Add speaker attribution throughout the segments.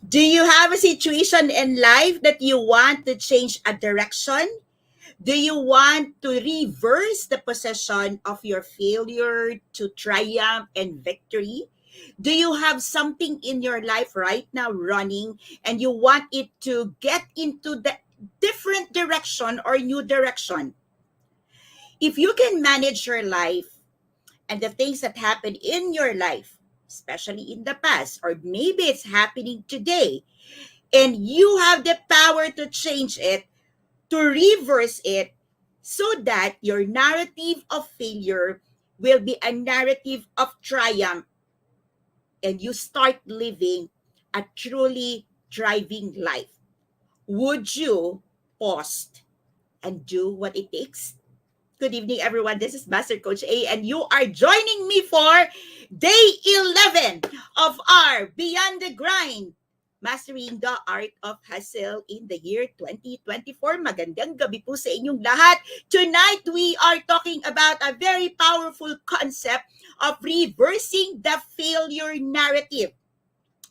Speaker 1: Do you have a situation in life that you want to change a direction? Do you want to reverse the possession of your failure to triumph and victory? Do you have something in your life right now running and you want it to get into the different direction or new direction? If you can manage your life and the things that happen in your life, especially in the past, or maybe it's happening today, and you have the power to change it, to reverse it, so that your narrative of failure will be a narrative of triumph and you start living a truly thriving life. Would you pause and do what it takes? Good evening, everyone. This is Master Coach A, and you are joining me for day 11 of our Beyond the Grind, Mastering the Art of Hustle in the year 2024. Magandang gabi po sa inyong lahat. Tonight, we are talking about a very powerful concept of reversing the failure narrative.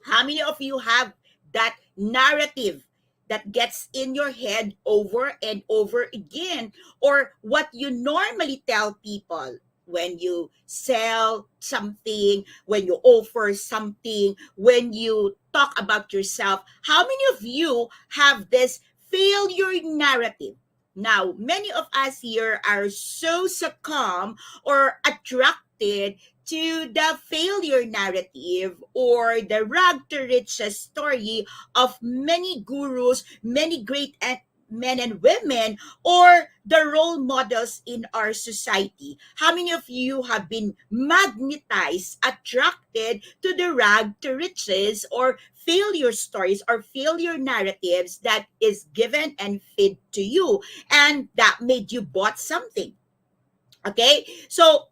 Speaker 1: How many of you have that narrative that gets in your head over and over again? Or what you normally tell people when you sell something, when you offer something, when you talk about yourself? How many of you have this failure narrative? Now, many of us here are so succumb or attracted to the failure narrative or the rag to riches story of many gurus, many great men and women, or the role models in our society. How many of you have been magnetized, attracted to the rag to riches or failure stories or failure narratives that is given and fed to you, and that made you bought something? Okay, so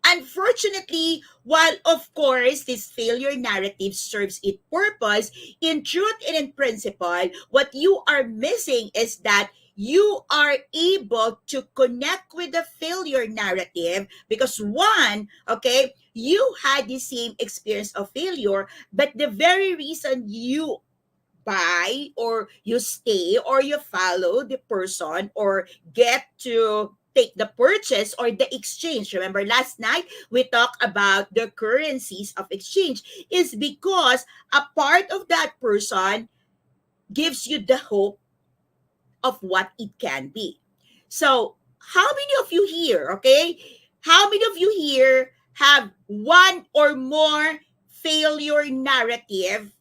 Speaker 1: unfortunately, while of course this failure narrative serves its purpose, in truth and in principle, what you are missing is that you are able to connect with the failure narrative because one, okay, you had the same experience of failure, but the very reason you buy or you stay or you follow the person or get to take the purchase or the exchange. Remember last night we talked about the currencies of exchange is because a part of that person gives you the hope of what it can be. So how many of you here, okay? How many of you here have one or more failure narrative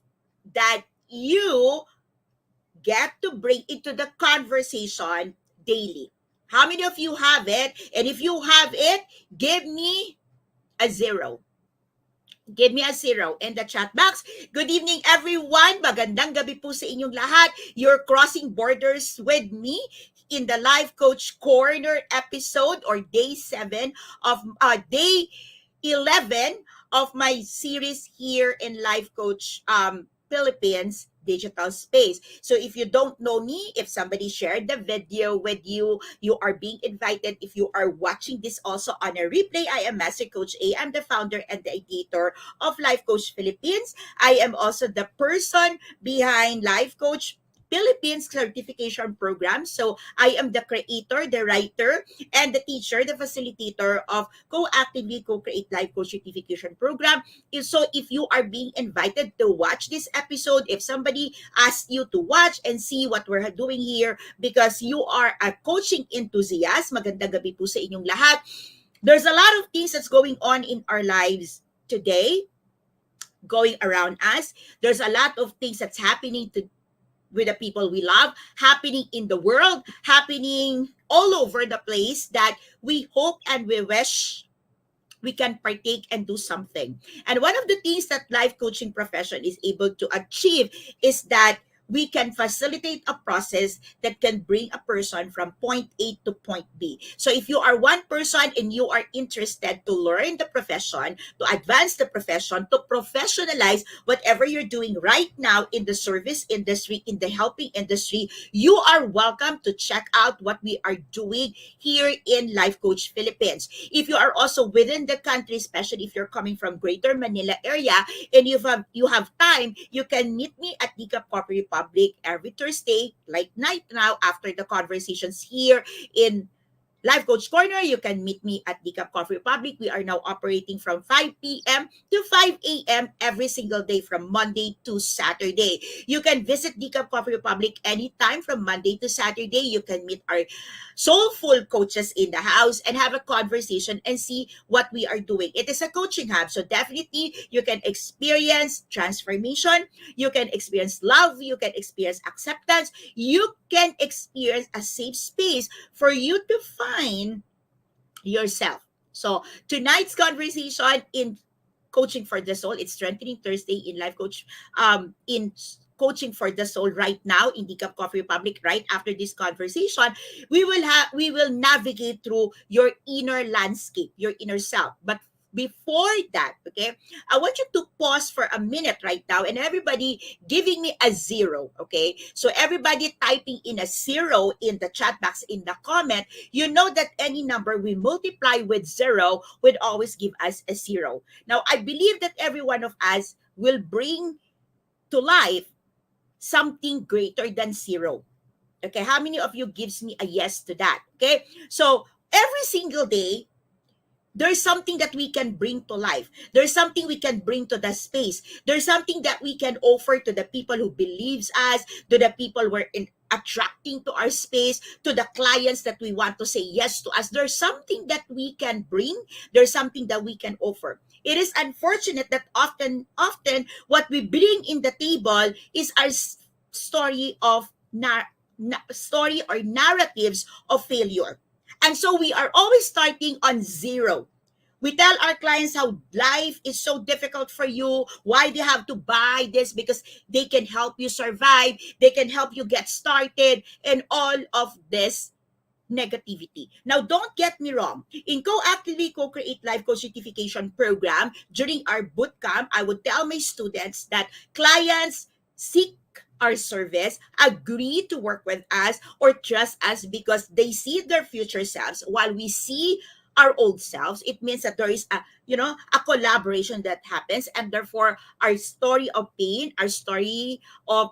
Speaker 1: that you get to bring into the conversation daily? How many of you have it? And if you have it, give me a zero. Give me a zero in the chat box. Good evening, everyone. Magandang gabi po sa inyong lahat. You're crossing borders with me in the Life Coach Corner episode or day 7 of day 11 of my series here in Life Coach Philippines digital space. So if you don't know me, if somebody shared the video with you, you are being invited. If you are watching this also on a replay, I am Master Coach A. I'm the founder and the editor of Life Coach Philippines. I am also the person behind Life Coach Philippines certification program. So I am the creator, the writer, and the teacher, the facilitator of Co-Actively Co-Create Life Coach certification program. So if you are being invited to watch this episode, if somebody asked you to watch and see what we're doing here because you are a coaching enthusiast, magandang gabi po sa inyong lahat. There's a lot of things that's going on in our lives today, going around us. There's a lot of things that's happening with the people we love, happening in the world, happening all over the place that we hope and we wish we can partake and do something. And one of the things that life coaching profession is able to achieve is that we can facilitate a process that can bring a person from point A to point B. So if you are one person and you are interested to learn the profession, to advance the profession, to professionalize whatever you're doing right now in the service industry, in the helping industry, you are welcome to check out what we are doing here in Life Coach Philippines. If you are also within the country, especially if you're coming from Greater Manila area, and you have time, you can meet me at Decaf Coffee Republic every Thursday, like night now, after the conversations here in Life Coach Corner. You can meet me at Decaf Coffee Republic. We are now operating from 5 p.m. to 5 a.m. every single day from Monday to Saturday. You can visit Decaf Coffee Republic anytime from Monday to Saturday. You can meet our soulful coaches in the house and have a conversation and see what we are doing. It is a coaching hub. So definitely you can experience transformation. You can experience love. You can experience acceptance. You can experience a safe space for you to find yourself. So tonight's conversation in Coaching for the Soul, it's Strengthening Thursday in Life Coach, in Coaching for the Soul right now in the Cup Coffee Republic. Right after this conversation, we will navigate through your inner landscape, your inner self. But before that, okay, I want you to pause for a minute right now, and everybody giving me a zero, okay? So everybody typing in a zero in the chat box, in the comment, you know that any number we multiply with zero would always give us a zero. Now, I believe that every one of us will bring to life something greater than zero. Okay, how many of you gives me a yes to that? Okay, so every single day, there's something that we can bring to life. There's something we can bring to the space. There's something that we can offer to the people who believes us, to the people we're attracting to our space, to the clients that we want to say yes to us. There's something that we can bring. There's something that we can offer. It is unfortunate that often what we bring in the table is our story of story or narratives of failure. And so we are always starting on zero. We tell our clients how life is so difficult for you, why they have to buy this, because they can help you survive, they can help you get started, and all of this negativity. Now, don't get me wrong. In Co-Actively Co-Create Life Coach Certification Program, during our boot camp, I would tell my students that clients seek our service, agree to work with us, or trust us because they see their future selves while we see our old selves. It means that there is a collaboration that happens, and therefore our story of pain, our story of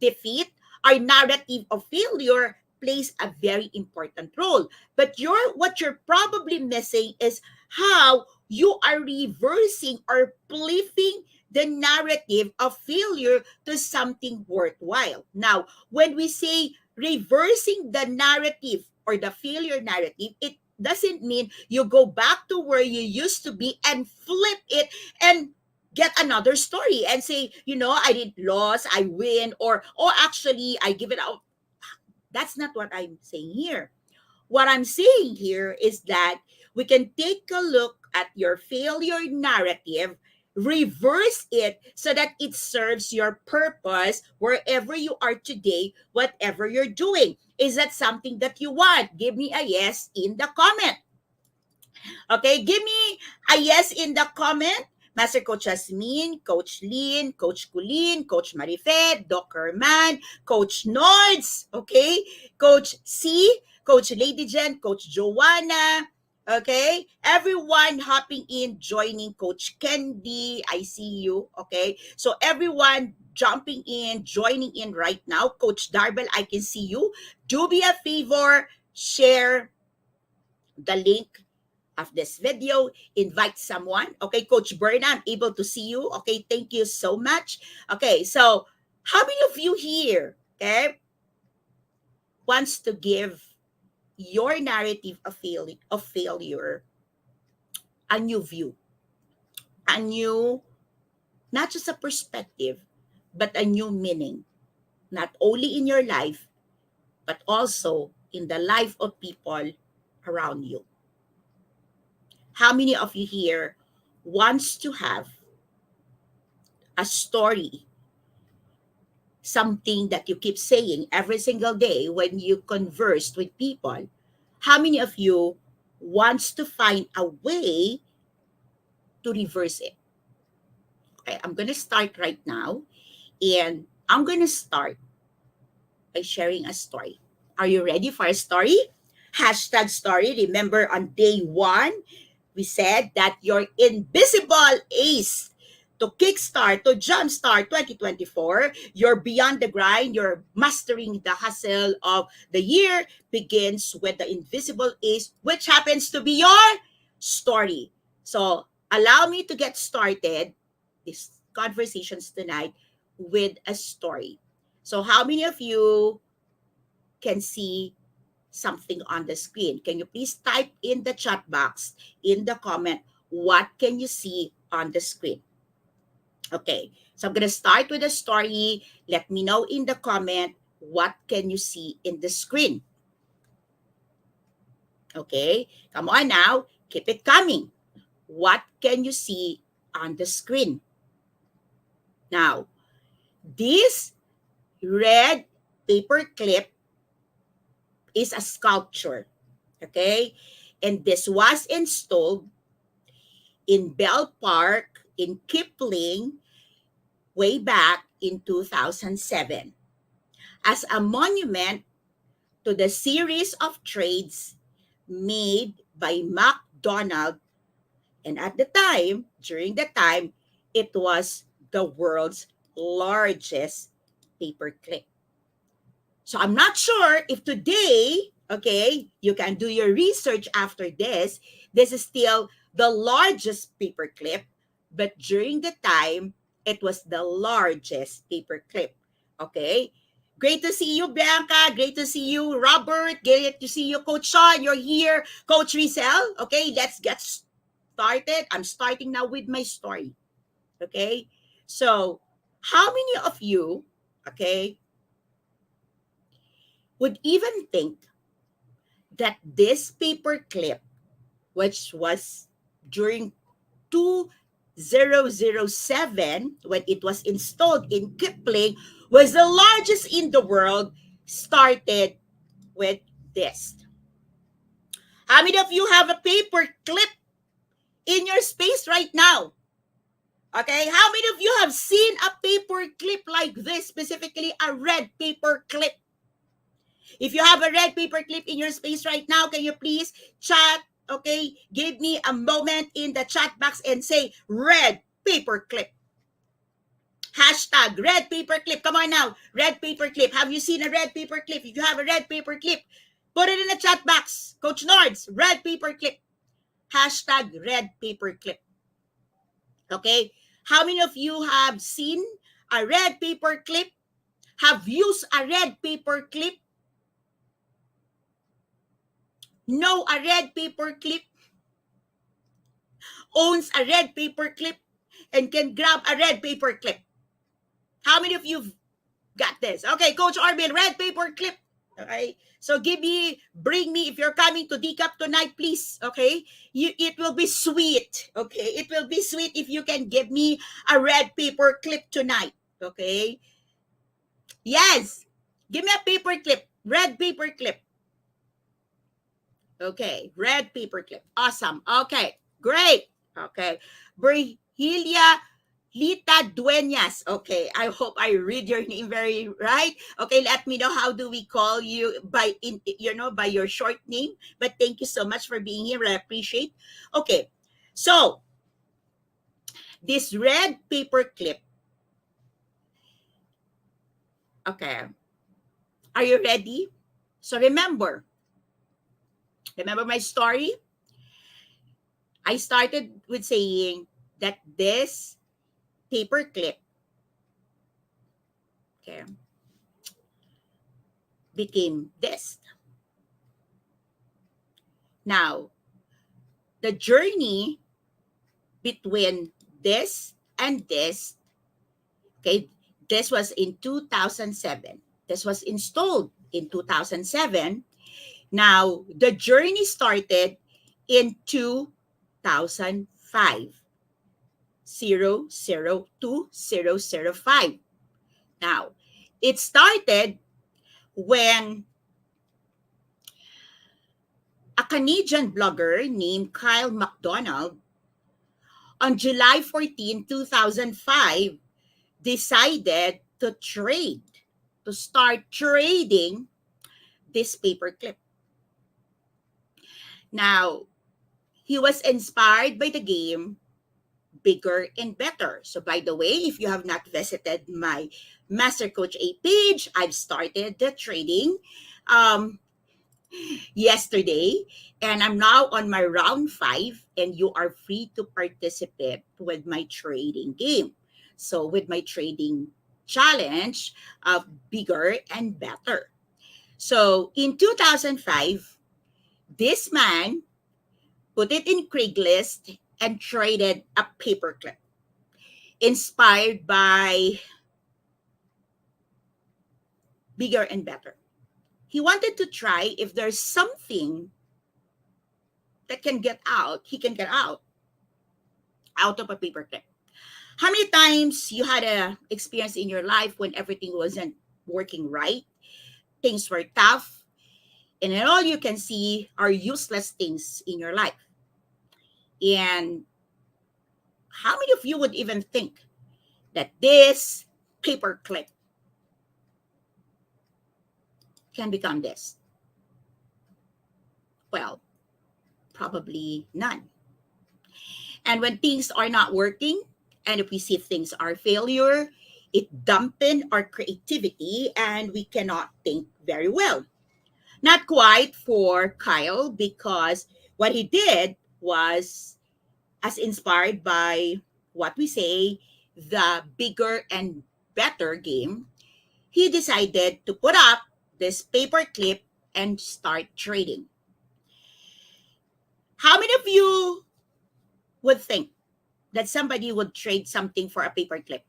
Speaker 1: defeat, our narrative of failure plays a very important role. But what you're probably missing is how you are reversing or flipping the narrative of failure to something worthwhile. Now, when we say reversing the narrative or the failure narrative, it doesn't mean you go back to where you used to be and flip it and get another story and say, I did lose, I win, or actually I give it out. That's not what I'm saying here. What I'm saying here is that we can take a look at your failure narrative, reverse it so that it serves your purpose wherever you are today, whatever you're doing. Is that something that you want? Give me a yes in the comment. Okay, give me a yes in the comment. Master Coach Jasmine, Coach Lynn, Coach Kulin, Coach Marifed, Doc Herman, Coach Nords, okay? Coach C, Coach Lady Jen, Coach Joanna, okay? Everyone hopping in, joining Coach Candy, I see you, okay? So everyone jumping in, joining in right now. Coach Darbel, I can see you. Do me a favor, share the link of this video, invite someone. Okay, Coach Berna, I'm able to see you. Okay, thank you so much. Okay, so how many of you here, okay, wants to give your narrative of failure a new view, a new, not just a perspective, but a new meaning, not only in your life, but also in the life of people around you? How many of you here wants to have a story something that you keep saying every single day when you converse with people, how many of you wants to find a way to reverse it? Okay, I'm going to start right now, and I'm going to start by sharing a story. Are you ready for a story? Hashtag story. Remember on day one, we said that your invisible ace to kickstart, to jumpstart 2024, you're beyond the grind, you're mastering the hustle of the year begins with the invisible ace, which happens to be your story. So allow me to get started these conversations tonight with a story. So how many of you can see something on the screen? Can you please type in the chat box, in the comment, what can you see on the screen? Okay, so I'm going to start with a story. Let me know in the comment, what can you see in the screen? Okay, come on now, keep it coming. What can you see on the screen? Now, this red paper clip is a sculpture. Okay, and this was installed in Bell Park in Kipling way back in 2007 as a monument to the series of trades made by McDonald. And at the time, during the time, it was the world's largest paperclip. So I'm not sure if today, okay, you can do your research after this. This is still the largest paperclip, but during the time, it was the largest paperclip. Okay. Great to see you, Bianca. Great to see you, Robert. Great to see you, Coach Sean. You're here, Coach Rizal. Okay, let's get started. I'm starting now with my story. Okay. So, how many of you, okay, would even think that this paper clip, which was during 2007 when it was installed in Kipling, was the largest in the world, started with this. How many of you have a paper clip in your space right now? Okay, how many of you have seen a paper clip like this, specifically a red paper clip? If you have a red paper clip in your space right now, can you please chat? Okay, give me a moment in the chat box and say red paper clip. Hashtag red paper clip. Come on now, red paper clip. Have you seen a red paper clip? If you have a red paper clip, put it in the chat box. Coach Nords, red paper clip. Hashtag red paper clip. Okay, how many of you have seen a red paper clip? Have used a red paper clip? Know a red paper clip? Owns a red paper clip and can grab a red paper clip? How many of you got this? Okay, Coach Arvin, red paper clip. Okay, so bring me, if you're coming to Decap tonight, please. Okay, it will be sweet. Okay, it will be sweet if you can give me a red paper clip tonight. Okay, yes, give me a paper clip, red paper clip. Okay, red paper clip. Awesome. Okay, great. Okay, Brihilia Lita Dueñas. Okay, I hope I read your name very right. Okay, let me know how do we call you by your short name. But thank you so much for being here. I appreciate. Okay, so this red paper clip. Okay, are you ready? So remember my story. I started with saying that this paper clip, okay, became this. Now, the journey between this and this, okay, this was in 2007. This was installed in 2007. Now, the journey started in 2005. 002 005. Now, It started when a Canadian blogger named Kyle MacDonald on July 14, 2005 decided to start trading this paperclip. Now, he was inspired by the game Bigger and Better. So, by the way, if you have not visited my Master Coach A page, I've started the trading um, yesterday, and I'm now on my round 5, and you are free to participate with my trading game. So, with my trading challenge of Bigger and Better. So, in 2005, this man put it in Craigslist and traded a paperclip inspired by Bigger and Better. He wanted to try if there's something that he can get out of a paperclip. How many times you had a experience in your life when everything wasn't working right, things were tough, and then all you can see are useless things in your life? And how many of you would even think that this paperclip can become this? Well, probably none. And when things are not working, and if we see things are failure, it dampen our creativity and we cannot think very well. Not quite for Kyle, because what he did was as inspired by what we say, the Bigger and Better game. He decided to put up this paperclip and start trading. How many of you would think that somebody would trade something for a paperclip?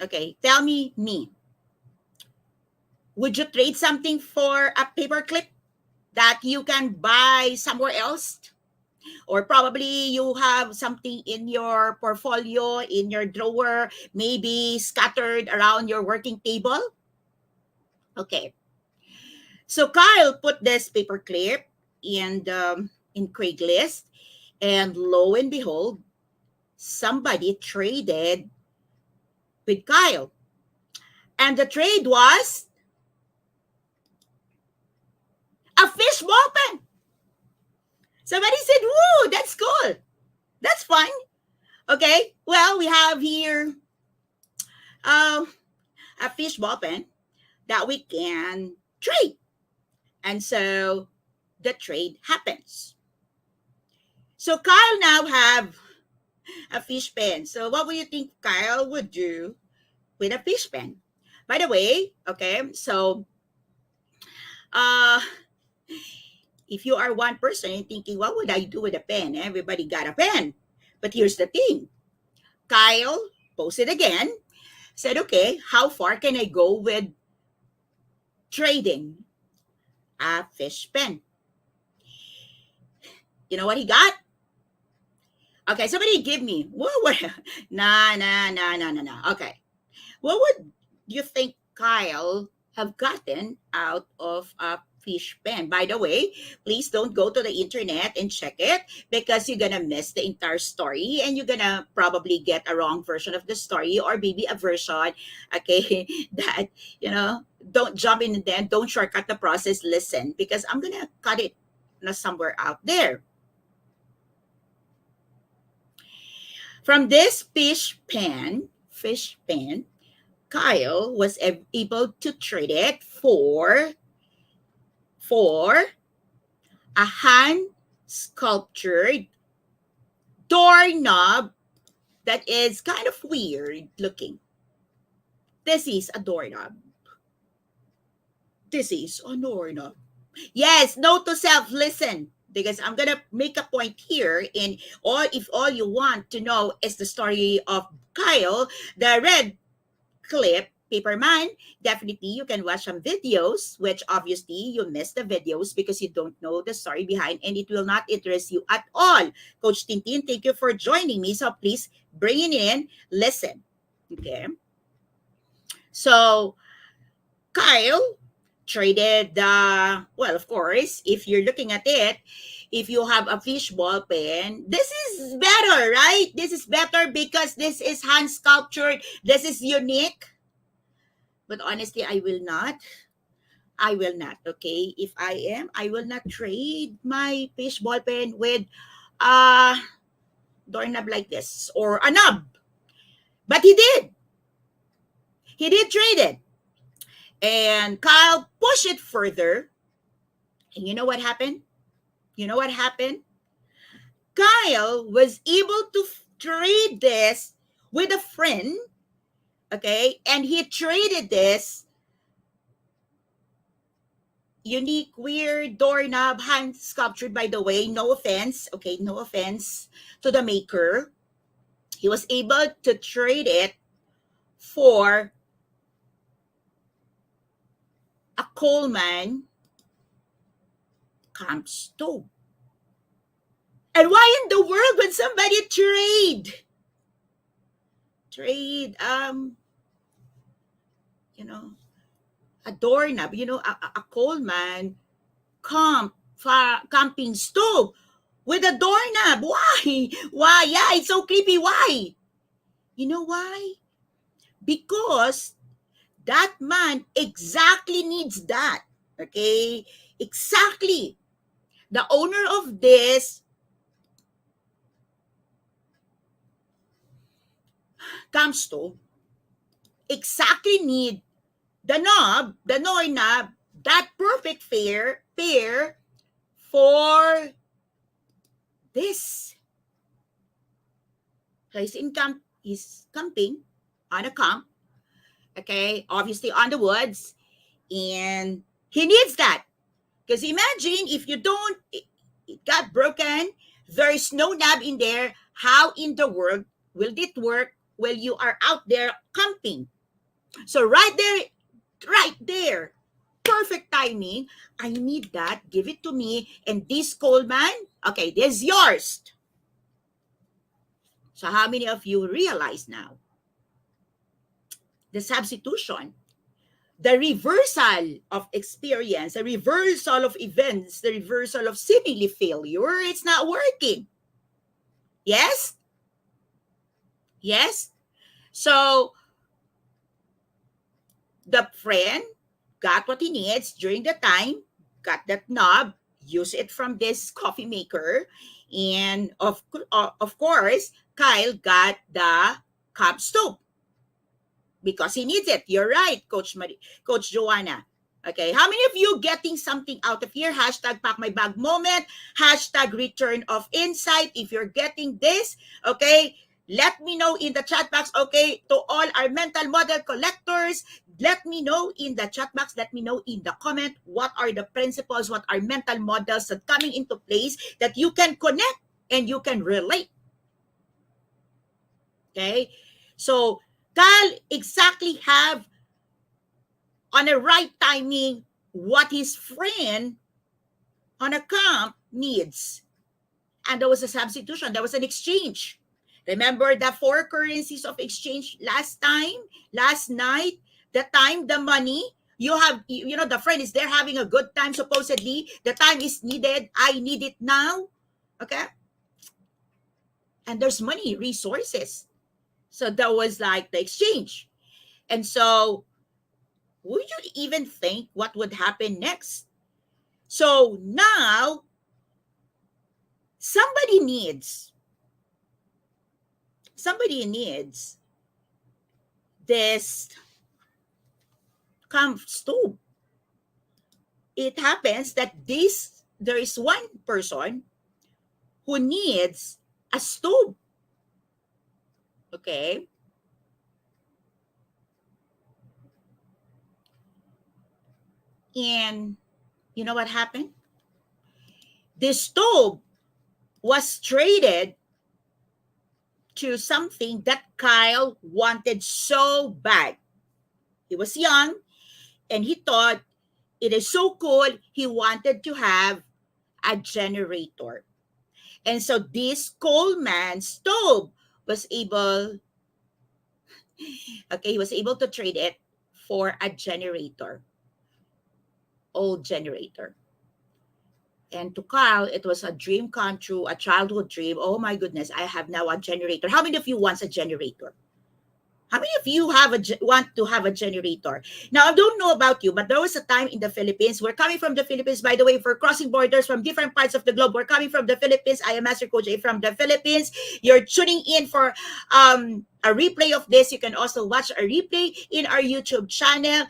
Speaker 1: Okay, tell me. Would you trade something for a paperclip that you can buy somewhere else? Or probably you have something in your portfolio, in your drawer, maybe scattered around your working table? Okay. So Kyle put this paperclip in Craigslist, and lo and behold, somebody traded with Kyle. And the trade was a fish ball pen. Somebody said, "Woo, that's cool. That's fun." Okay, well, we have here uh, a fish ball pen that we can trade. And so the trade happens. So Kyle now have a fish pen. So what would you think Kyle would do with a fish pen? By the way, okay, so uh, if you are one person and thinking, what would I do with a pen? Everybody got a pen. But here's the thing. Kyle posted again, said, okay, how far can I go with trading a fish pen? You know what he got? Okay, somebody give me. What? Nah. Okay. What would you think Kyle have gotten out of a fish pen? By the way, please don't go to the internet and check it, because you're gonna miss the entire story and you're gonna probably get a wrong version of the story, or maybe a version, okay, that, don't jump in and then don't shortcut the process. Listen, because I'm gonna cut it somewhere out there. From this fish pen, Kyle was able to trade it for a hand sculptured doorknob that is kind of weird looking. This is a doorknob. This is a doorknob. Yes, note to self, listen, because I'm gonna make a point here. In all, if all you want to know is the story of Kyle, the red clip Paperman, definitely you can watch some videos, which obviously you missed the videos because you don't know the story behind, and it will not interest you at all. Coach Tintin, thank you for joining me. So please bring it in, listen. Okay. So Kyle traded well, of course, if you're looking at it, if you have a fish ball pen, this is better, right? This is better because this is hand sculptured, this is unique. But honestly, I will not, okay? If I will not trade my fish ball pen with a doorknob like this or a knob. But he did trade it. And Kyle pushed it further. And you know what happened? You know what happened? Kyle was able to trade this with a friend, okay? And he traded this unique, weird doorknob, hand sculptured, by the way. No offense, okay? No offense to the maker. He was able to trade it for a Coleman camp stove. And why in the world would somebody trade you know a doorknob, a Coleman camping stove with a doorknob? Why? Yeah, it's so creepy. Why? You know why? Because that man exactly needs that. Okay, exactly. The owner of this camp stove exactly need the doorknob, that perfect pair for this. So he's camping on a camp, okay, obviously on the woods, and he needs that. Because imagine if you don't, it got broken, there's no knob in there, how in the world will it work while you are out there camping? So right there, perfect timing. I need that. Give it to me. And this Coleman, okay, this is yours. So how many of you realize now the substitution, the reversal of experience, the reversal of events, the reversal of seemingly failure? It's not working. Yes? Yes? So the friend got what he needs during the time, got that knob, use it from this coffee maker, and of course, Kyle got the cup stove because he needs it. You're right, Coach Joanna. Okay, how many of you getting something out of here? Hashtag pack my bag moment, hashtag return of insight. If you're getting this, okay, let me know in the chat box. Okay, to all our mental model collectors, let me know in the chat box, let me know in the comment what are the principles, what are mental models that coming into place that you can connect and you can relate. Okay, so Kyle exactly have on the right timing what his friend on a camp needs. And there was a substitution, there was an exchange. Remember the four currencies of exchange last night, the time, the money. You have, the friend is there having a good time, supposedly. The time is needed. I need it now. Okay? And there's money, resources. So that was like the exchange. And so, would you even think what would happen next? So now, somebody needs this camp stove. It happens that there is one person who needs a stove. Okay? And you know what happened? This stove was traded to something that Kyle wanted so bad. He was young and he thought it is so cool. He wanted to have a generator. And so this Coleman stove was able, okay, he was able to trade it for a generator, old generator. And to Carl, it was a dream come true, a childhood dream. Oh my goodness, I have now a generator. How many of you wants a generator? How many of you want to have a generator? Now, I don't know about you, but there was a time in the Philippines. We're coming from the Philippines, by the way, for crossing borders from different parts of the globe. We're coming from the Philippines. I am Master Coach A from the Philippines. You're tuning in for a replay of this. You can also watch a replay in our YouTube channel.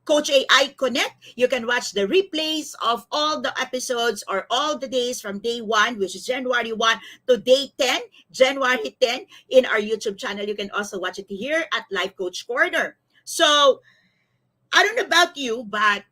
Speaker 1: Coach AI Connect. You can watch the replays of all the episodes or all the days from day 1, which is January 1 to day 10, January 10, in our YouTube channel. You can also watch it here at Life Coach Corner. So, I don't know about you, but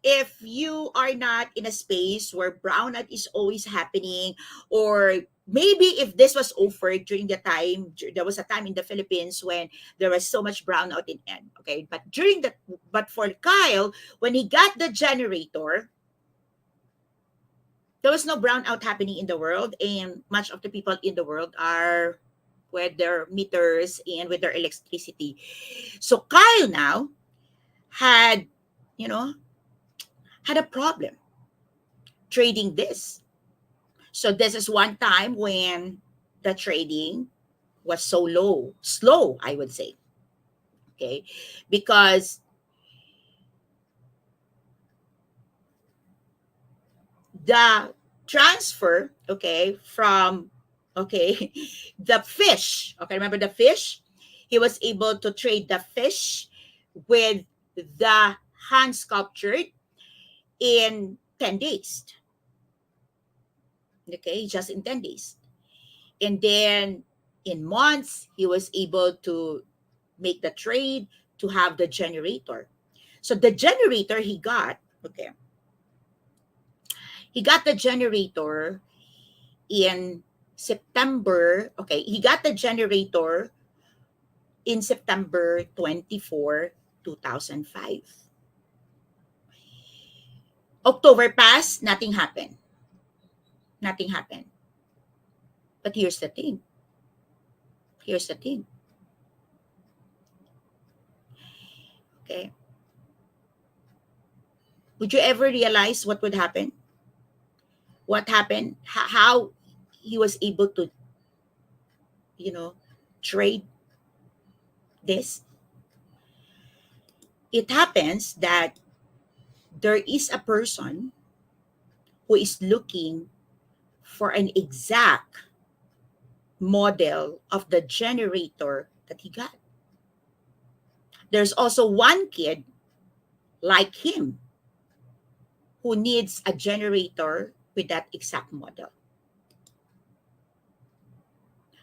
Speaker 1: if you are not in a space where brownout is always happening, or maybe if this was offered during the time, there was a time in the Philippines when there was so much brownout in end, okay, but for Kyle, when he got the generator, there was no brownout happening in the world, and much of the people in the world are with their meters and with their electricity. So Kyle now had, you know, had a problem trading this. So this is one time when the trading was so slow, I would say. Okay. Because the transfer, okay, from, okay, the fish, okay, remember the fish? He was able to trade the fish with the hand sculptured in 10 days. Okay, just in 10 days. And then in months, he was able to make the trade to have the generator. So the generator he got, okay, he got the generator in September. Okay, he got the generator in September 24, 2005. October passed, nothing happened. Nothing happened. But here's the thing. Here's the thing. Okay. Would you ever realize what would happen? What happened? How he was able to, you know, trade this? It happens that there is a person who is looking for an exact model of the generator that he got. There's also one kid like him who needs a generator with that exact model.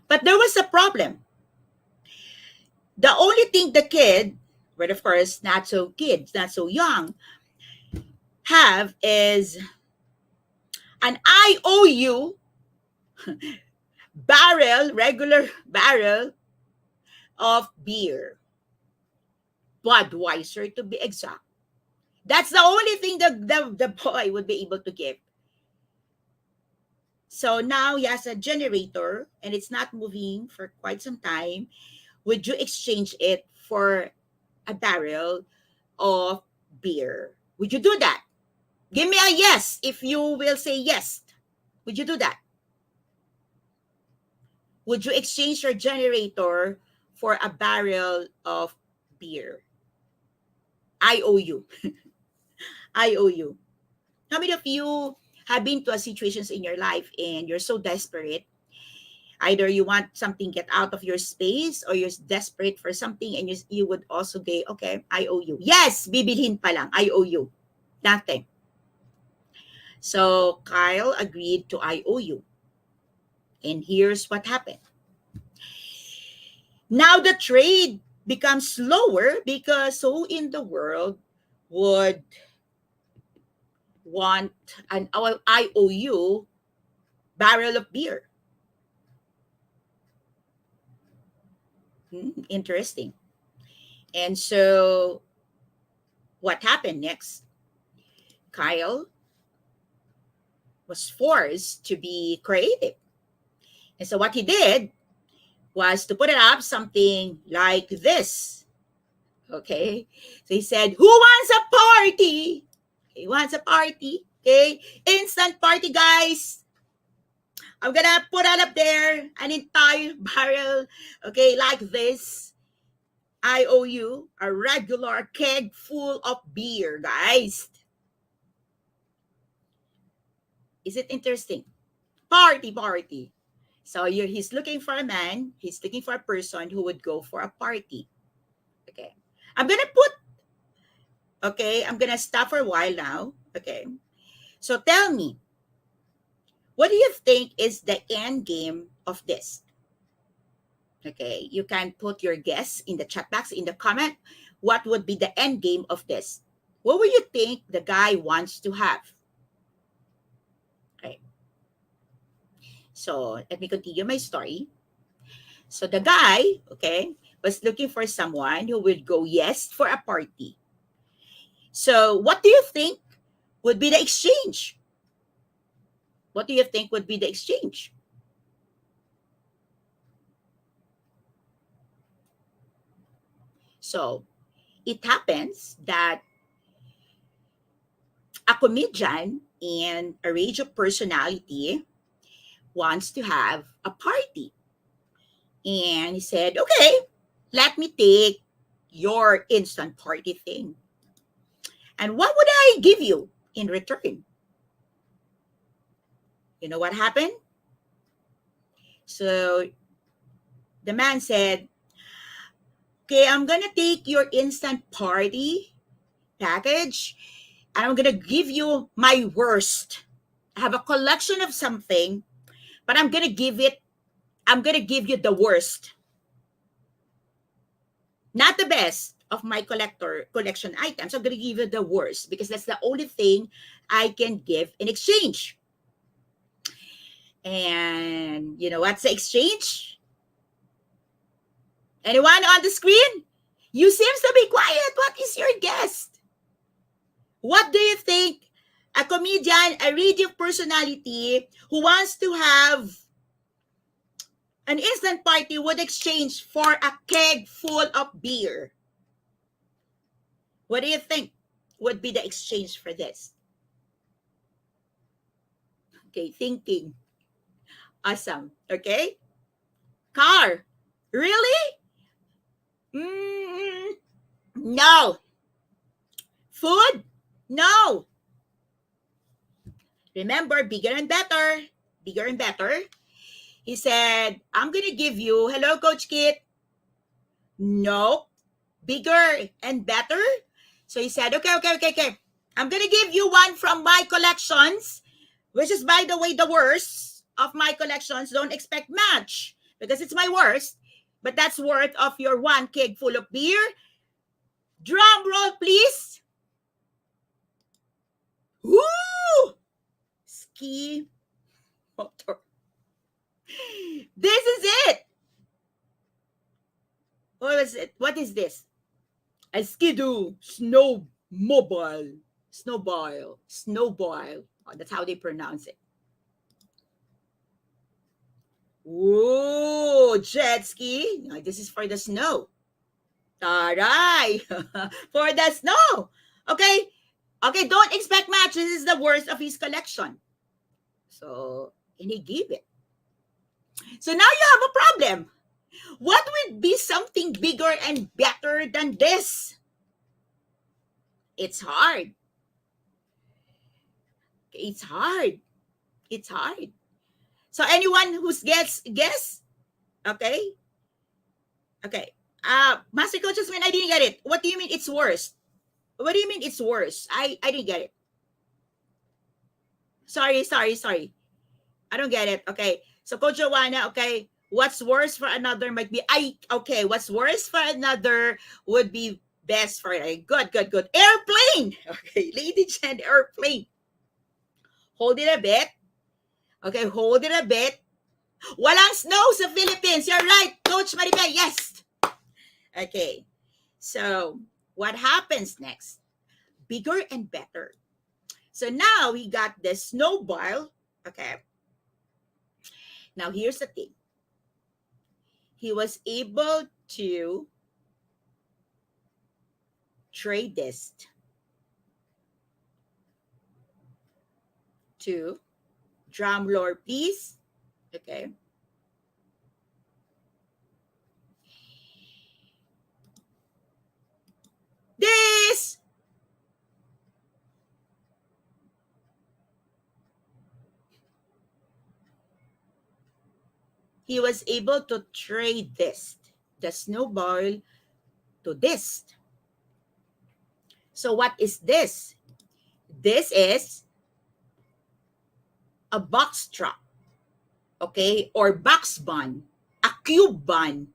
Speaker 1: But there was a problem. The only thing the kid, but of course not so kids, not so young, have is an IOU barrel, regular barrel of beer. Budweiser to be exact. That's the only thing the boy would be able to give. So now he has a generator and it's not moving for quite some time. Would you exchange it for a barrel of beer? Would you do that? Give me a yes if you will say yes. Would you do that? Would you exchange your generator for a barrel of beer? IOU. IOU. How many of you have been to a situations in your life and you're so desperate? Either you want something get out of your space or you're desperate for something and you would also say, okay, IOU. Yes, bibilhin pa lang, IOU. Nothing. So Kyle agreed to IOU. And here's what happened. Now the trade becomes slower because who in the world would want an IOU barrel of beer? Interesting. And so what happened next? Kyle was forced to be creative. And so what he did was to put it up something like this. Okay. So he said, who wants a party? He wants a party. Okay. Instant party, guys. I'm gonna put it up there an entire barrel. Okay, like this. I owe you a regular keg full of beer, guys. Is it interesting? Party, party. So he's looking for a man. He's looking for a person who would go for a party. Okay. I'm gonna put. Okay, I'm gonna stop for a while now. Okay. So tell me, what do you think is the end game of this? Okay, you can put your guess in the chat box, in the comment. What would be the end game of this? What would you think the guy wants to have? Okay, so let me continue my story. So the guy, okay, was looking for someone who would go yes for a party. So what do you think would be the exchange? What do you think would be the exchange? So it happens that a comedian and a radio personality wants to have a party. And he said, okay, let me take your instant party thing. And what would I give you in return? You know what happened? So the man said, okay, I'm going to take your instant party package and I'm going to give you my worst. I have a collection of something, but I'm going to give you the worst. Not the best of my collection items. I'm going to give you the worst because that's the only thing I can give in exchange. And you know what's the exchange? Anyone on the screen? You seems to be quiet. What is your guess? What do you think a comedian, a radio personality who wants to have an instant party would exchange for a keg full of beer? What do you think would be the exchange for this? Okay, thinking. Awesome. Okay. Car. Really? No. Food? No. Remember, bigger and better. Bigger and better. He said, I'm going to give you, hello, Coach Kit. No. Bigger and better. So he said, okay. I'm going to give you one from my collections, which is, by the way, the worst of my collections. Don't expect much because it's my worst. But that's worth of your one keg full of beer. Drum roll, please. Woo! Ski motor. This is it. What was it? What is this? A skidoo snowmobile. Snowbile. Oh, that's how they pronounce it. Whoa, jet ski. No, this is for the snow. Taray. For the snow. Okay. Okay, don't expect much. This is the worst of his collection. So, and he gave it. So now you have a problem. What would be something bigger and better than this? It's hard. It's hard. It's hard. So anyone who's guess? Okay. Okay. Master Coach Jasmine, I didn't get it. What do you mean it's worse? What do you mean it's worse? I didn't get it. Sorry. I don't get it. Okay. So Coach Joanna, okay. What's worse for another might be okay. What's worse for another would be best for a good. Airplane. Okay, Lady Jen, airplane. Hold it a bit. Okay, hold it a bit. Walang snow sa Philippines. You're right, Coach Maribel. Yes. Okay. So, what happens next? Bigger and better. So now we got the snowball. Okay. Now here's the thing. He was able to trade this to, drum roll please, okay, this. He was able to trade this, the snowball, to this. So what is this? This is a box truck, okay, or box bun, a cube bun,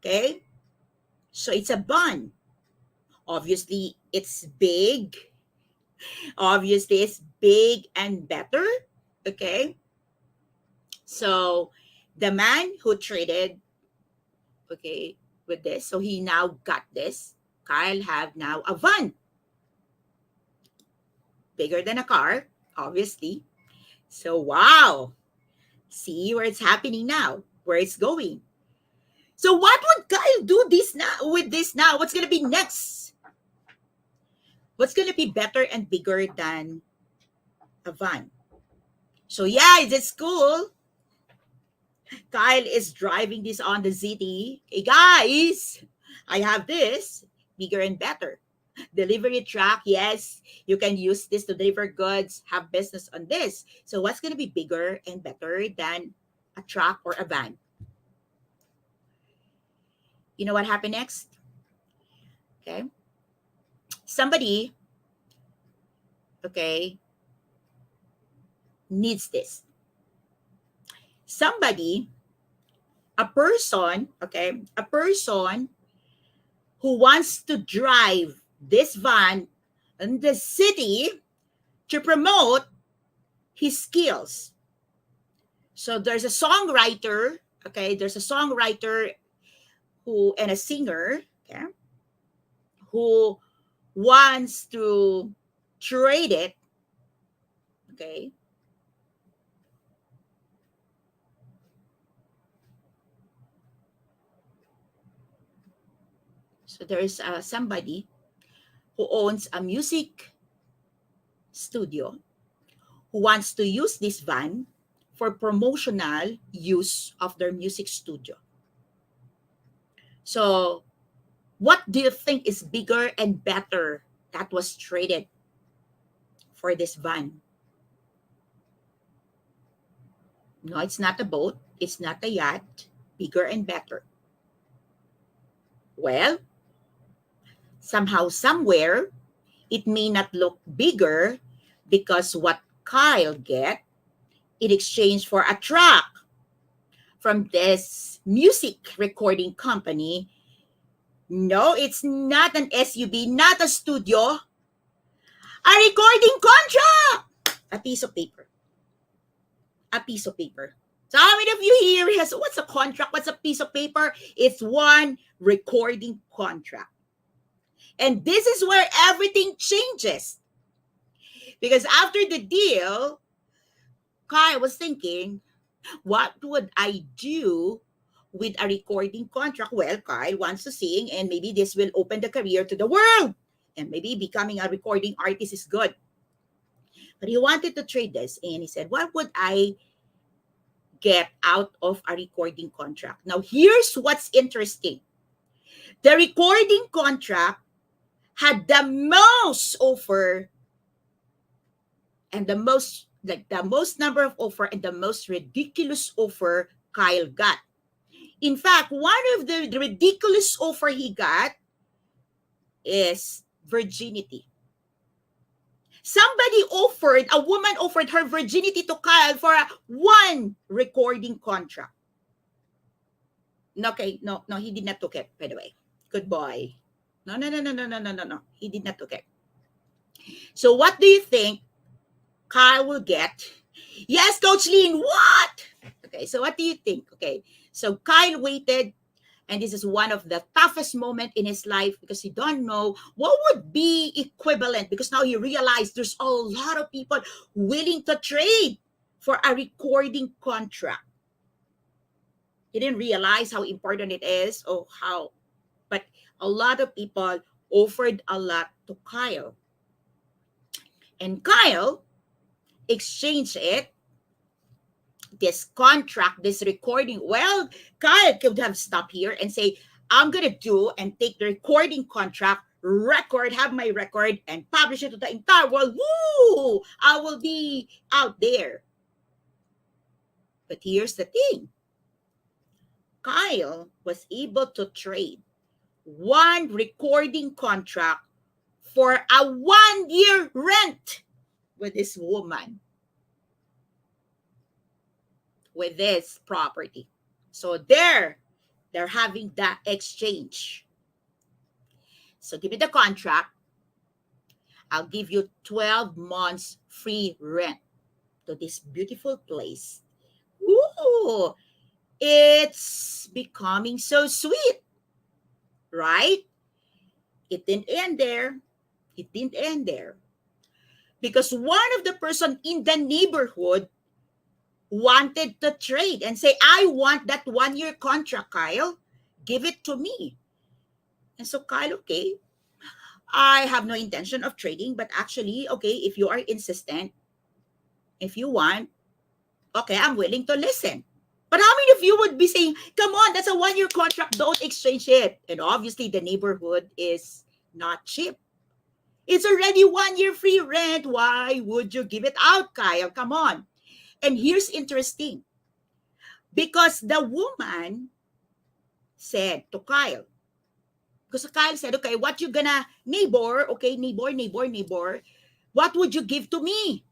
Speaker 1: okay. So it's a bun. Obviously, it's big. Obviously, it's big and better, okay. So the man who traded, okay, with this, so he now got this. Kyle have now a van, bigger than a car, obviously. So wow, see where it's happening now, where it's going. So what would Kyle do this now with this now? What's gonna be next? What's gonna be better and bigger than a van? So yeah, it's cool. Kyle is driving this on the city. Hey guys, I have this bigger and better. Delivery truck, yes, you can use this to deliver goods, have business on this. So what's going to be bigger and better than a truck or a van? You know what happened next? Okay. Somebody, okay, needs this. Somebody, a person, okay, a person who wants to drive this van in the city to promote his skills. So there's a songwriter, okay, there's a songwriter who and a singer, okay, who wants to trade it, okay. So there's somebody who owns a music studio who wants to use this van for promotional use of their music studio. So what do you think is bigger and better that was traded for this van? No, it's not a boat. It's not a yacht. Bigger and better. Well, somehow, somewhere, it may not look bigger because what Kyle get in exchange for a track from this music recording company. No, it's not an SUV, not a studio, a recording contract, a piece of paper. A piece of paper. So how many of you here has what's a contract? What's a piece of paper? It's one recording contract. And this is where everything changes. Because after the deal, Kai was thinking, what would I do with a recording contract? Well, Kyle wants to sing, and maybe this will open the career to the world. And maybe becoming a recording artist is good. But he wanted to trade this, and he said, what would I get out of a recording contract? Now, here's what's interesting. The recording contract had the most offer and the most, like the most number of offer and the most ridiculous offer Kyle got. In fact, one of the ridiculous offer he got is virginity. Somebody offered, a woman offered her virginity to Kyle for one recording contract. Okay, no, he did not took it, by the way. Good boy. No. He did not took it. So what do you think Kyle will get? Yes, Coach Lean, what? Okay, so what do you think? Okay, so Kyle waited, and this is one of the toughest moment in his life because he don't know what would be equivalent, because now he realized there's a lot of people willing to trade for a recording contract. He didn't realize how important it is or how, but a lot of people offered a lot to Kyle. And Kyle exchanged it, this contract, this recording. Well, Kyle could have stopped here and say, I'm going to do and take the recording contract, record, have my record, and publish it to the entire world. Woo! I will be out there. But here's the thing. Kyle was able to trade one recording contract for a 1-year rent with this woman, with this property. So they're having that exchange. So give me the contract. I'll give you 12 months free rent to this beautiful place. Ooh, it's becoming so sweet, right? It didn't end there. It didn't end there. Because one of the person in the neighborhood wanted to trade and say, I want that 1-year contract, Kyle. Give it to me. And so Kyle, okay, I have no intention of trading, but actually, okay, if you are insistent, if you want, okay, I'm willing to listen. But how many of you would be saying, come on, that's a 1-year contract, don't exchange it? And obviously the neighborhood is not cheap. It's already 1-year free rent. Why would you give it out, Kyle? Come on. And here's interesting. Because the woman said to Kyle, because Kyle said, okay, what you gonna, neighbor, okay, neighbor, what would you give to me?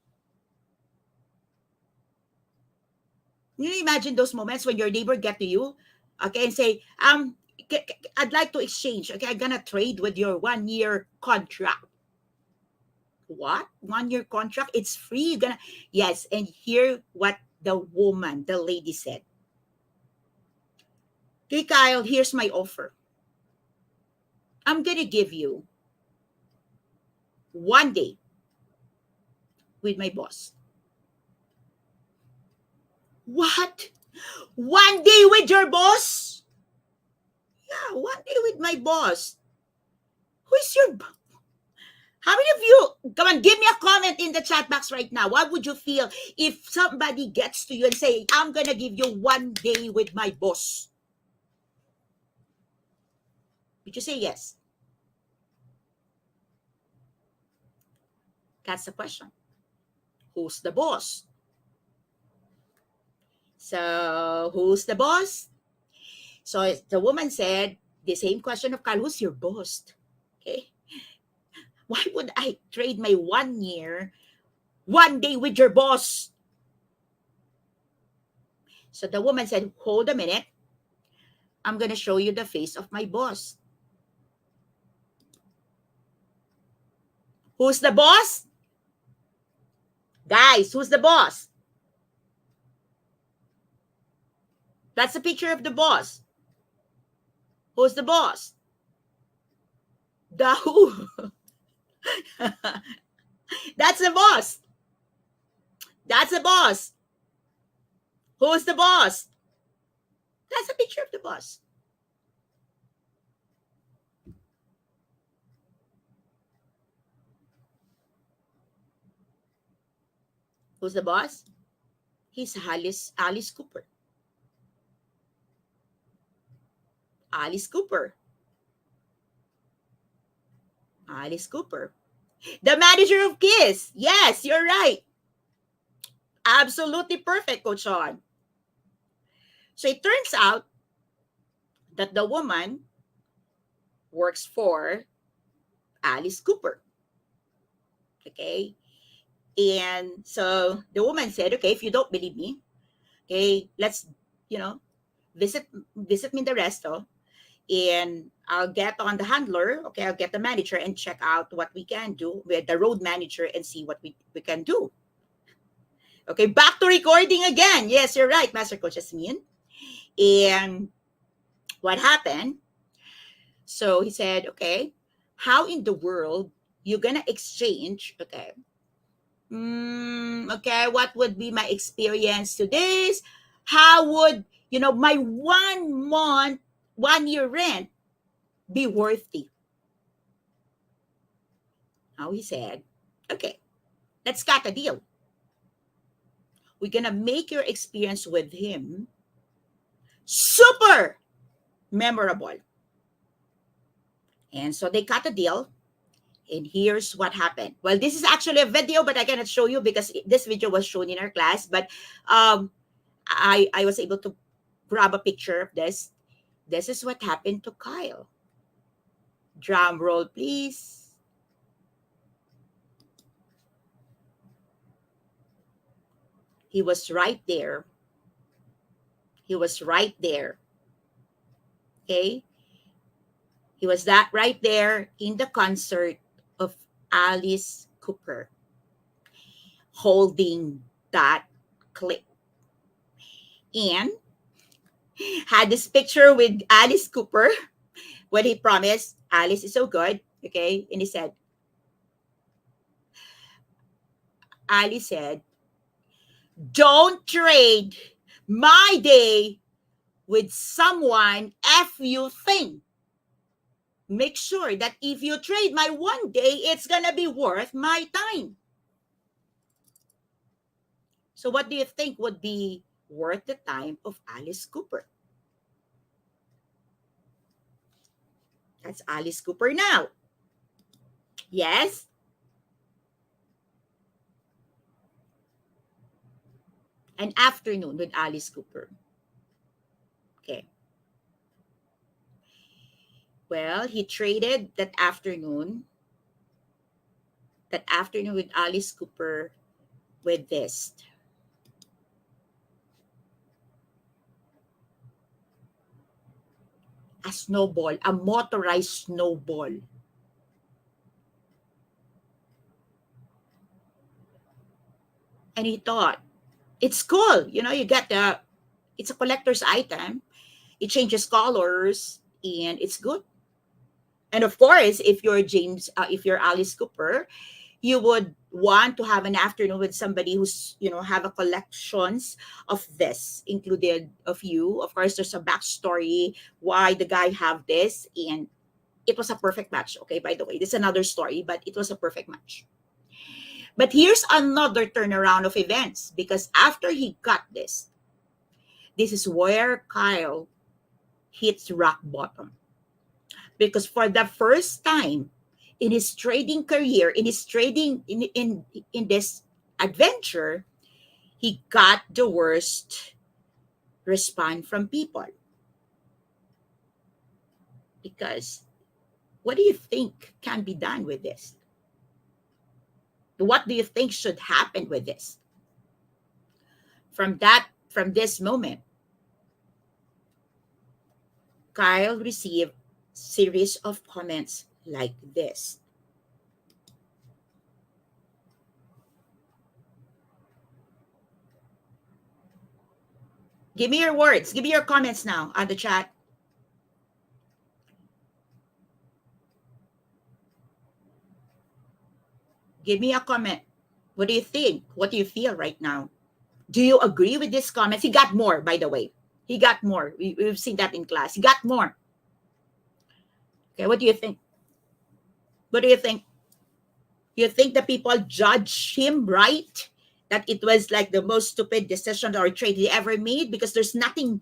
Speaker 1: You imagine those moments when your neighbor get to you, okay, and say, I'd like to exchange, okay, I'm gonna trade with your 1-year contract. What? 1-year contract? It's free. You're gonna, yes, and hear what the woman, the lady said. Okay, Kyle, here's my offer. I'm gonna give you 1 day with my boss. What? 1 day with your boss? Yeah, 1 day with my boss. Who's your boss? How many of you, come on, give me a comment in the chat box right now. What would you feel if somebody gets to you and say, I'm going to give you 1 day with my boss? Would you say yes? That's the question. Who's the boss? So, who's the boss? So, the woman said, the same question of Carl, who's your boss? Okay. Why would I trade my 1 year, 1 day with your boss? So the woman said, hold a minute. I'm going to show you the face of my boss. Who's the boss? Guys, who's the boss? That's a picture of the boss. Who's the boss? The who? That's the boss. That's the boss. Who's the boss? That's a picture of the boss. Who's the boss? He's Alice Cooper. Alice Cooper. Alice Cooper. The manager of Kiss. Yes, you're right. Absolutely perfect, Coach Sean. So it turns out that the woman works for Alice Cooper. Okay. And so the woman said, okay, if you don't believe me, okay, let's, visit me in the resto, and I'll get on the handler, okay, I'll get the manager and check out what we can do with the road manager and see what we can do. Okay, back to recording again. Yes, you're right, Master Coach Jasmine. And what happened? So he said, okay, how in the world you gonna exchange, okay, okay, what would be my experience to this? How would, my 1 month, 1 year rent be worthy? Now he said, okay, let's cut a deal. We're going to make your experience with him super memorable. And so they cut a deal. And here's what happened. Well, this is actually a video, but I cannot show you because this video was shown in our class. But um, I was able to grab a picture of this. This is what happened to Kyle. Drum roll, please. He was right there. He was right there. Okay? He was that right there in the concert of Alice Cooper holding that clip. And had this picture with Alice Cooper when he promised Alice is so good. Okay? And he said, Alice said, don't trade my day with someone F you think. Make sure that if you trade my one day, it's going to be worth my time. So what do you think would be worth the time of Alice Cooper? That's Alice Cooper now. Yes? An afternoon with Alice Cooper. Okay. Well, he traded that afternoon with Alice Cooper with this. A snowball, a motorized snowball. And he thought, it's cool. You know, you get it's a collector's item. It changes colors and it's good. And of course, if you're Alice Cooper, you would want to have an afternoon with somebody who's, have a collections of this included of you. Of course, there's a backstory why the guy have this, and it was a perfect match. Okay, by the way, this is another story, but it was a perfect match. But here's another turnaround of events, because after he got this is where Kyle hits rock bottom. Because for the first time in his trading career, in his trading in this adventure, he got the worst response from people. Because what do you think can be done with this? What do you think should happen with this? From this moment, Kyle received series of comments like this. Give me your words. Give me your comments now on the chat. Give me a comment. What do you think? What do you feel right now? Do you agree with these comments? He got more, by the way. He got more. We've seen that in class. He got more. Okay, what do you think? What do you think? You think the people judge him right? That it was like the most stupid decision or trade he ever made? Because there's nothing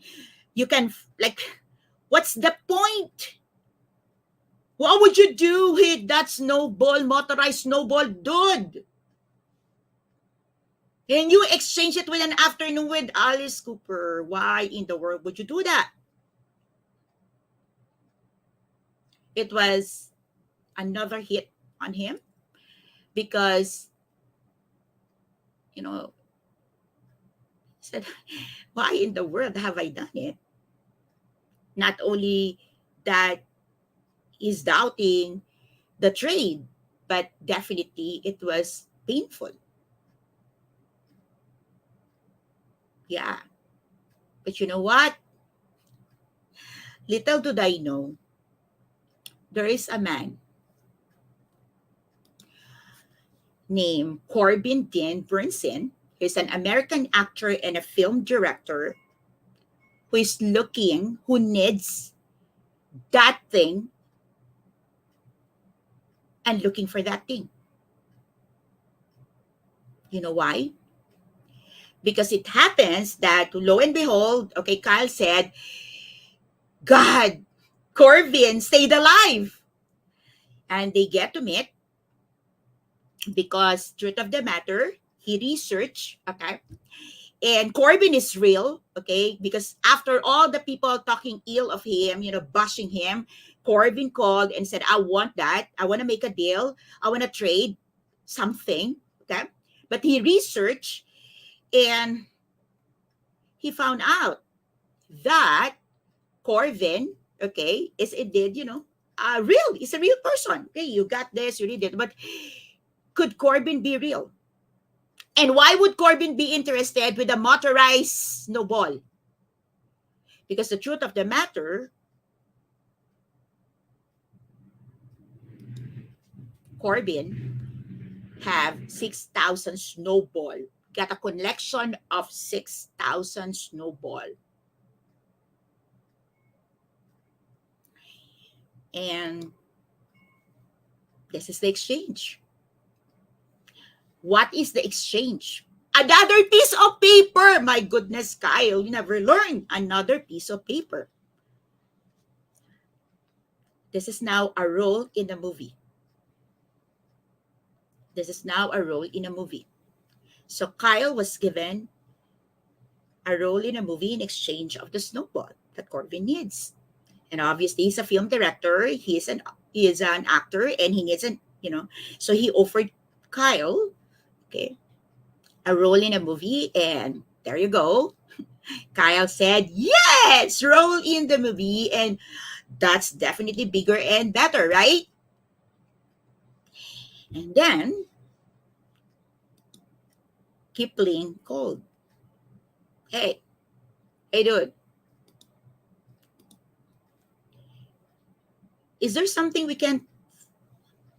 Speaker 1: you can, like, what's the point? What would you do with that snowball, motorized snowball, dude? Can you exchange it with an afternoon with Alice Cooper? Why in the world would you do that? It was another hit on him because, he said, why in the world have I done it? Not only that he's doubting the trade, but definitely it was painful. Yeah. But you know what? Little did I know, there is a man named Corbin Dean Bernsen. He's an American actor and a film director who needs that thing and looking for that thing. You know why? Because it happens that, lo and behold, okay, Kyle said, God, Corbin stayed alive. And they get to meet because, truth of the matter, he researched, okay, and Corbin is real, okay, because after all the people talking ill of him, bashing him, Corbin called and said, I want that. I want to make a deal. I want to trade something, okay? But he researched and he found out that Corbin, okay, is indeed, real. He's a real person. Okay, you got this, you read it. But could Corbin be real? And why would Corbin be interested with a motorized snowball? Because the truth of the matter, Corbin have 6,000 snowball. Got a collection of 6,000 snowball. And this is the exchange. What is the exchange? Another piece of paper. My goodness, Kyle, you never learned. Another piece of paper. This is now a role in the movie. This is now a role in a movie. So Kyle was given a role in a movie in exchange of the snowball that Corbin needs. And obviously, he's a film director. He is an actor, and he needs So he offered Kyle, okay, a role in a movie, and there you go. Kyle said, yes, role in the movie, and that's definitely bigger and better, right? And then Kipling called. Hey, hey, dude, is there something we can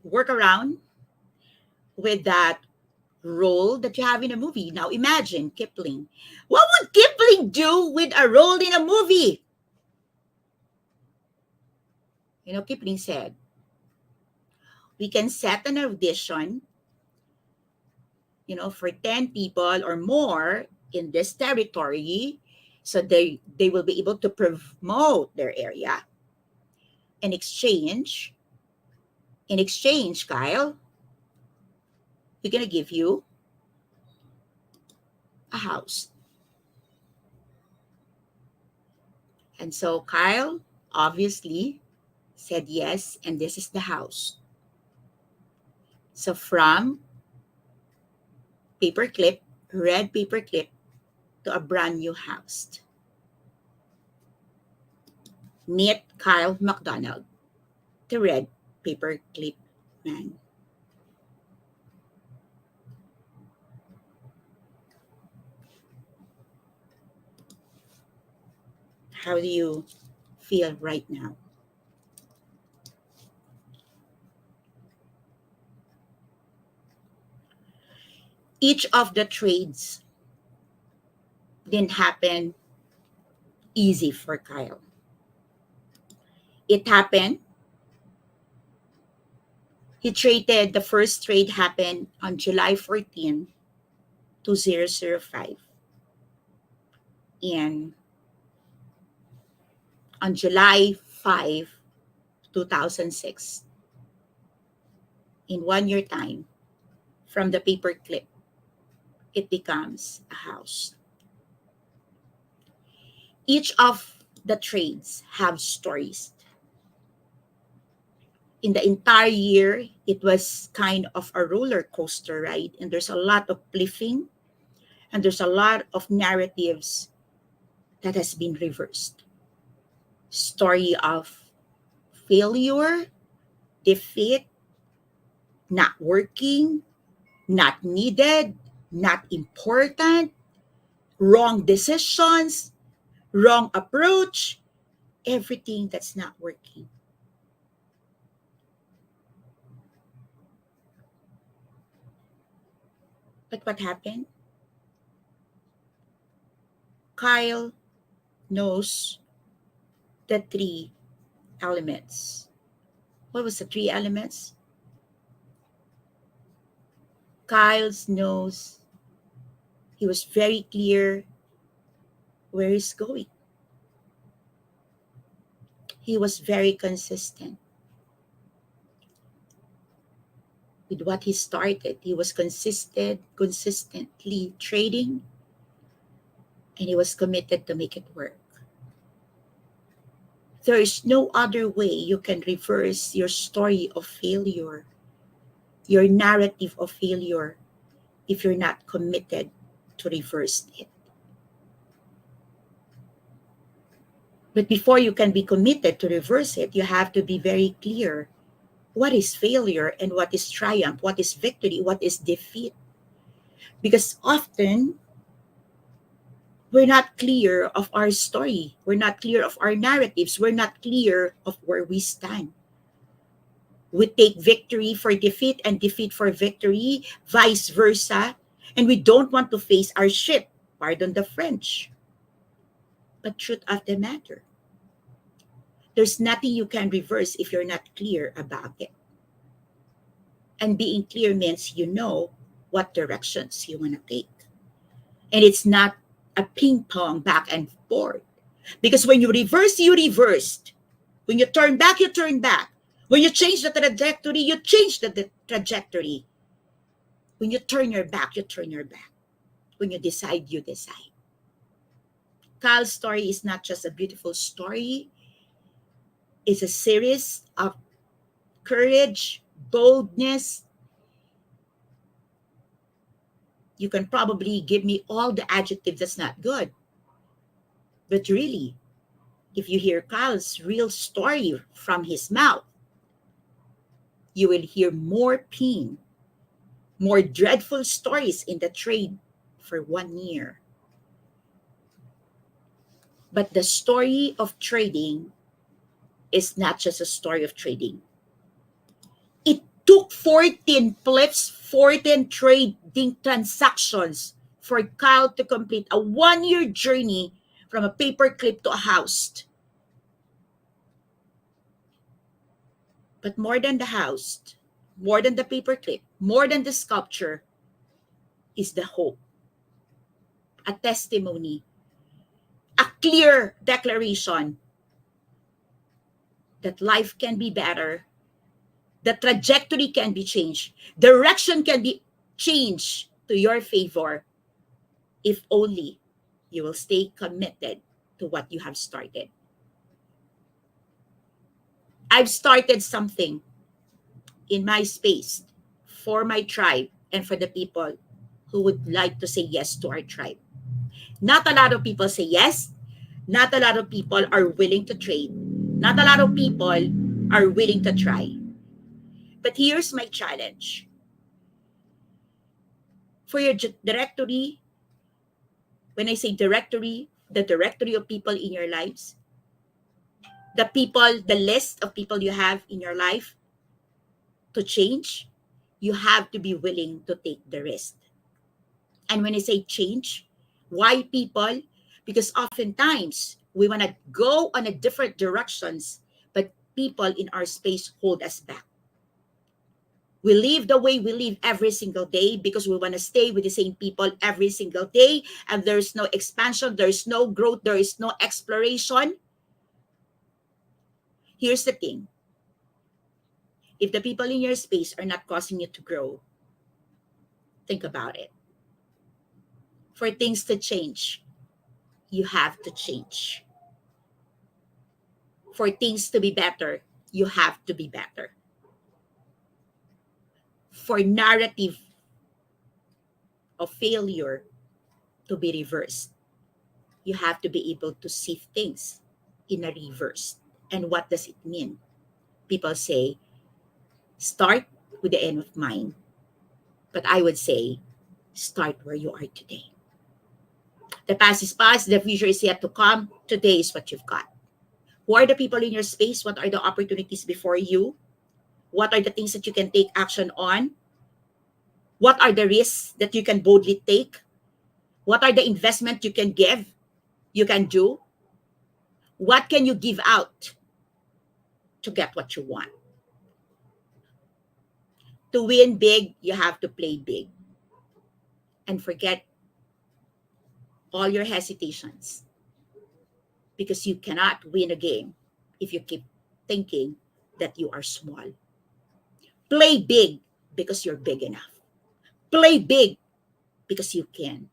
Speaker 1: work around with that role that you have in a movie? Now imagine Kipling. What would Kipling do with a role in a movie? Kipling said, we can set an audition, for 10 people or more in this territory, so they will be able to promote their area. In exchange, Kyle, we're going to give you a house. And so Kyle obviously said yes, and this is the house. So from paperclip, red paperclip, to a brand new house. Meet Kyle McDonald, the red paperclip man. How do you feel right now? Each of the trades didn't happen easy for Kyle. It happened. He traded, the first trade happened on July 14, 2005. And on July 5, 2006, in 1 year time, from the paperclip, it becomes a house. Each of the trades have stories. In the entire year, it was kind of a roller coaster ride, and there's a lot of uplifting, and there's a lot of narratives that has been reversed. Story of failure, defeat, not working, not needed, not important, wrong decisions, wrong approach, everything that's not working. But what happened? Kyle knows the three elements. What was the three elements? Kyle knows He was very clear where he's going. He was very consistent with what he started. He was consistently trading, and he was committed to make it work. There is no other way you can reverse your story of failure, your narrative of failure, if you're not committed to reverse it. But before you can be committed to reverse it, you have to be very clear what is failure and what is triumph, what is victory, what is defeat. Because often we're not clear of our story, we're not clear of our narratives, we're not clear of where we stand. We take victory for defeat and defeat for victory, vice versa, and we don't want to face our shit. Pardon the French. But truth of the matter, there's nothing you can reverse if you're not clear about it. And being clear means you know what directions you want to take. And it's not a ping pong back and forth. Because when you reverse, you reversed. When you turn back, you turn back. When you change the trajectory, you change the trajectory. When you turn your back, you turn your back. When you decide, you decide. Kyle's story is not just a beautiful story, it's a series of courage, boldness. You can probably give me all the adjectives that's not good. But really, if you hear Kyle's real story from his mouth, you will hear more pain, more dreadful stories in the trade for 1 year. But the story of trading is not just a story of trading. It took 14 flips, 14 trading transactions for Kyle to complete a 1 year journey from a paperclip to a house. But more than the house, more than the paperclip, more than the sculpture is the hope, a testimony, a clear declaration that life can be better, the trajectory can be changed, direction can be changed to your favor if only you will stay committed to what you have started. I've started something in my space for my tribe and for the people who would like to say yes to our tribe. Not a lot of people say yes. Not a lot of people are willing to trade. Not a lot of people are willing to try. But here's my challenge. For your directory, when I say directory, the directory of people in your lives, the people, the list of people you have in your life to change, you have to be willing to take the risk. And when I say change, why people? Because oftentimes we want to go on a different directions, but people in our space hold us back. We live the way we live every single day because we want to stay with the same people every single day, and there's no expansion, there's no growth, there is no exploration. Here's the thing. If the people in your space are not causing you to grow, think about it. For things to change, you have to change. For things to be better, you have to be better. For narrative of failure to be reversed, you have to be able to see things in a reverse. And what does it mean? People say, start with the end of mind. But I would say, start where you are today. The past is past, the future is yet to come. Today is what you've got. Who are the people in your space? What are the opportunities before you? What are the things that you can take action on? What are the risks that you can boldly take? What are the investment you can give, you can do? What can you give out to get what you want? To win big, you have to play big. And forget all your hesitations, because you cannot win a game if you keep thinking that you are small. Play big because you're big enough. Play big because you can.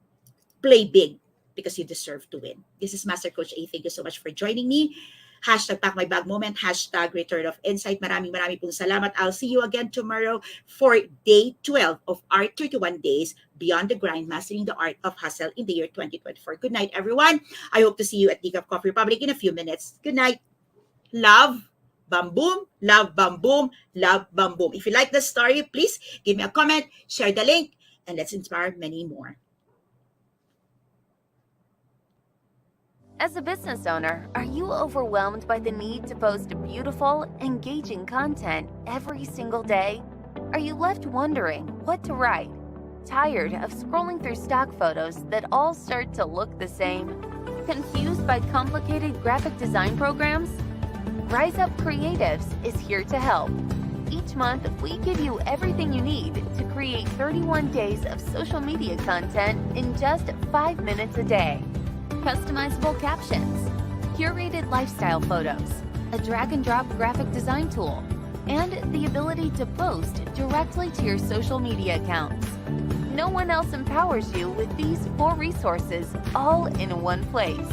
Speaker 1: Play big because you deserve to win. This is Master Coach A. Thank you so much for joining me. Hashtag Pack My Bag Moment, hashtag Return of Insight. Maraming pong salamat. I'll see you again tomorrow for day 12 of our 31 days Beyond the Grind, Mastering the Art of Hustle in the year 2024. Good night, everyone. I hope to see you at Decaf Coffee Republic in a few minutes. Good night. Love, bam boom, love, bam boom, love, bam boom. If you like the story, please give me a comment, share the link, and let's inspire many more.
Speaker 2: As a business owner, are you overwhelmed by the need to post beautiful, engaging content every single day? Are you left wondering what to write? Tired of scrolling through stock photos that all start to look the same? Confused by complicated graphic design programs? Rise Up Creatives is here to help. Each month, we give you everything you need to create 31 days of social media content in just 5 minutes a day. Customizable captions, curated lifestyle photos, a drag-and-drop graphic design tool, and the ability to post directly to your social media accounts. No one else empowers you with these 4 resources all in one place.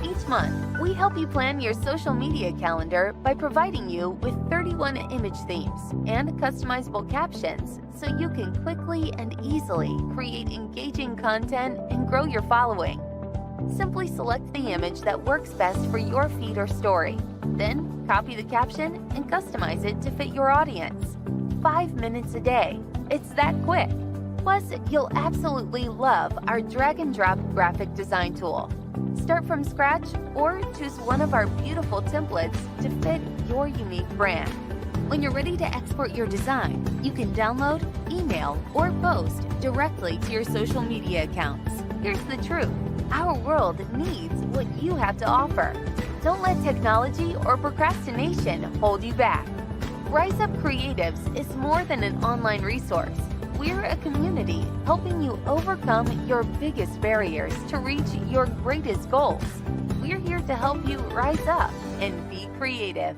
Speaker 2: Each month, we help you plan your social media calendar by providing you with 31 image themes and customizable captions so you can quickly and easily create engaging content and grow your following. Simply select the image that works best for your feed or story. Then, copy the caption and customize it to fit your audience. 5 minutes a day. It's that quick. Plus, you'll absolutely love our drag-and-drop graphic design tool. Start from scratch or choose one of our beautiful templates to fit your unique brand. When you're ready to export your design, you can download, email, or post directly to your social media accounts. Here's the truth. Our world needs what you have to offer. Don't let technology or procrastination hold you back. Rise Up Creatives is more than an online resource. We're a community helping you overcome your biggest barriers to reach your greatest goals. We're here to help you rise up and be creative.